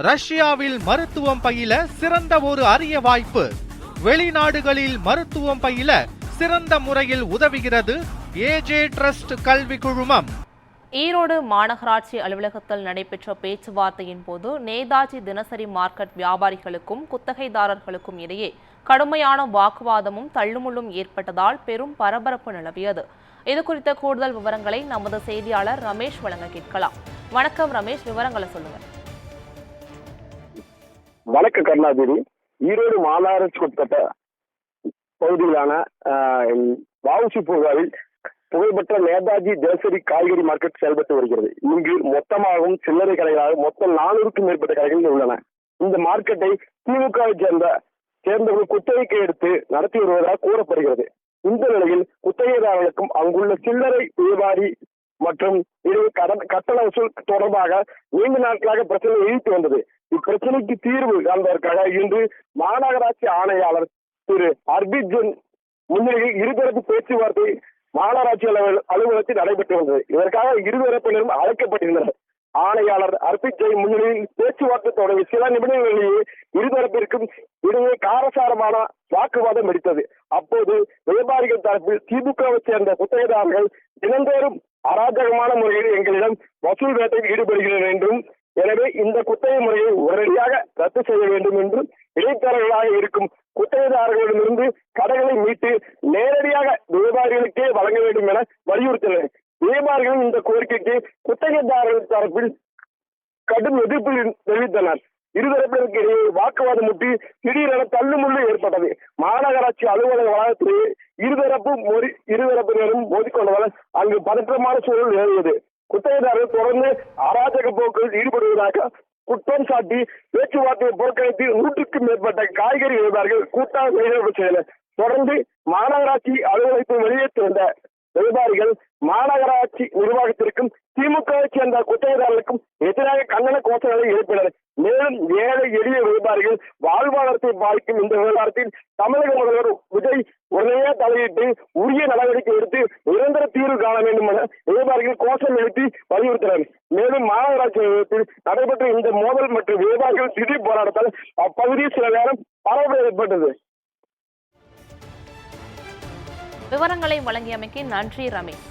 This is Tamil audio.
ரஷ்யாவில் மருத்துவம் பயில சிறந்த ஒரு அரிய வாய்ப்பு. வெளிநாடுகளில் மருத்துவம் பயில சிறந்த முறையில் உதவுகிறது ஏஜே ட்ரஸ்ட் கல்வி குழுமம். ஈரோடு மாநகராட்சி அலுவலகத்தில் நடைபெற்ற பேச்சுவார்த்தையின் போது நேதாஜி தினசரி மார்க்கெட் வியாபாரிகளுக்கும் குத்தகைதாரர்களுக்கும் இடையே கடுமையான வாக்குவாதமும் தள்ளுமுள்ளும் ஏற்பட்டதால் பெரும் பரபரப்பு நிலவியது. இதுகுறித்த கூடுதல் விவரங்களை நமது செய்தியாளர் ரமேஷ் வழங்க கேட்கலாம். வணக்கம் ரமேஷ், விவரங்களை சொல்லுங்க. வணக்கம் கருணாநிதி. ஈரோடு மாநகராட்சிக்கு உட்பட்ட பகுதியிலான வஉசி பூங்காவில் புகழ்பெற்ற நேதாஜி தினசரி காய்கறி மார்க்கெட் செயல்பட்டு வருகிறது. இங்கு மொத்தமாகவும் சில்லறை கடைகளாக மொத்தம் 400க்கும் மேற்பட்ட கடைகள் உள்ளன. இந்த மார்க்கெட்டை திமுகவை சேர்ந்தவர்கள் குத்தகைக்கு எடுத்து நடத்தி வருவதாக கூறப்படுகிறது. இந்த நிலையில் குத்தகைதாரர்களுக்கும் அங்குள்ள சில்லறை வியாபாரி மற்றும் கட்டண வசூல் தொடர்பாக நீண்ட நாட்களாக பிரச்சனை எழுத்து வந்தது. இப்பிரச்சனைக்கு தீர்வு காண்பதற்காக இன்று மாநகராட்சி ஆணையாளர் திரு அர்பிஜன் முன்னிலையில் இருதரப்பு பேச்சுவார்த்தை மாநகராட்சி அலுவலகத்தில் நடைபெற்று வந்தது. இதற்காக இருதரப்பினரும் அழைக்கப்பட்டிருந்தனர். ஆணையாளர் அர்பிஜன் முன்னிலையில் பேச்சுவார்த்தை தொடங்கி சில நிமிடங்களிலேயே இருதரப்பிற்கும் இடையே காரசாரமான வாக்குவாதம் வெடித்தது. அப்போது வியாபாரிகள் தரப்பில் திமுகவை சேர்ந்த குத்தகைதாரர்கள் தினந்தோறும் அராஜகமான முறையில் எங்களிடம் வசூல் வேட்டையில் ஈடுபடுகிறோம் என்றும், எனவே இந்த குத்தகை முறையை உடனடியாக ரத்து செய்ய வேண்டும் என்றும், இடைத்தரகர்களாக இருக்கும் குத்தகைதாரர்களிடமிருந்து கடைகளை மீட்டு நேரடியாக வியாபாரிகளுக்கே வழங்க வேண்டும் என வலியுறுத்தினர். வியாபாரிகள் இந்த கோரிக்கைக்கு குத்தகைதாரர்கள் தரப்பில் கடும் எதிர்ப்பு தெரிவித்தனர். இருதரப்பினருக்கு இடையே வாக்குவாதம் முட்டி திடீரென தள்ளுமுள்ளு ஏற்பட்டது. மாநகராட்சி அலுவலக வளாகத்திலேயே இருதரப்பினரும் மோதிக்கொண்டதால் அங்கு பதற்றமான சூழல் நிலவியது. குத்தகைதாரர்கள் தொடர்ந்து அராஜக போக்கில் ஈடுபடுவதாக குற்றம் சாட்டி பேச்சுவார்த்தையை புறக்கணித்து 100க்கும் மேற்பட்ட காய்கறி வியாபாரிகள் கூட்டாக வெளிநடப்பு செய்தனர். தொடர்ந்து மாநகராட்சி அலுவலகத்தை வெளியே திறந்த வியாபாரிகள் மாநகராட்சி நிர்வாகத்திற்கும் திமுகவை சேர்ந்த குத்தகைதாரர்களுக்கும் எதிராக கண்டன கோஷங்களை எழுப்பினர். மேலும் ஏழை எளிய வியாபாரிகள் வாழ்வாதாரத்தை பாதிக்கும் இந்த விவகாரத்தில் தமிழக முதல்வர் விஜய் உடனே தலையிட்டு உரிய நடவடிக்கை எடுத்து நிரந்தர தீர்வு காண வேண்டும் என வியாபாரிகள் கோஷம் எழுப்பி வலியுறுத்தினர். மேலும் மாநகராட்சி நிலையத்தில் நடைபெற்ற இந்த மோதல் மற்றும் வியாபாரிகள் திடீர் போராட்டத்தால் அப்பகுதியில் சில நேரம் பரபரப்பு ஏற்பட்டது. விவரங்களை வழங்கியமைக்கு நன்றி ரமேஷ்.